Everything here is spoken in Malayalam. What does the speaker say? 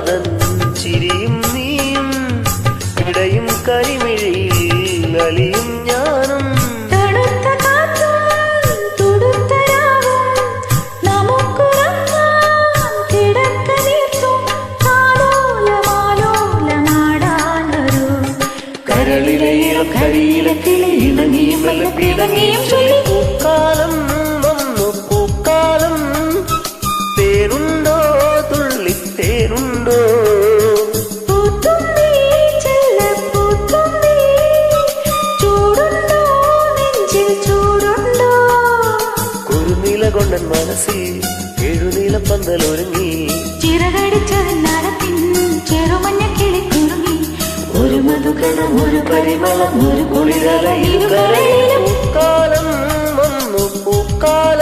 കാതൻ ചിരിയും നീയും ഇടയും കരിമിഴിയിൽ അലിയും ഞാനും കരിയിലെ കിളിയിണങ്ങിയും പിണങ്ങിയും പൂക്കാലം വന്നു പൂക്കാലം തേനുണ്ടോ തുള്ളിത്തേനുണ്ടോ കുറുനില കൊണ്ടൻ മനസ്സിൽ എഴുനീല പന്തലൊരുങ്ങി ചിറകടിച്ച നടത്തിൻ ചെറുമഞ്ഞ കിളി കുറുങ്ങി ഒരു മധുകണം ഒരു പരിമളം ഒരു കുളിരലയിൽ പൂക്കാലം വന്നു പൂക്കാലം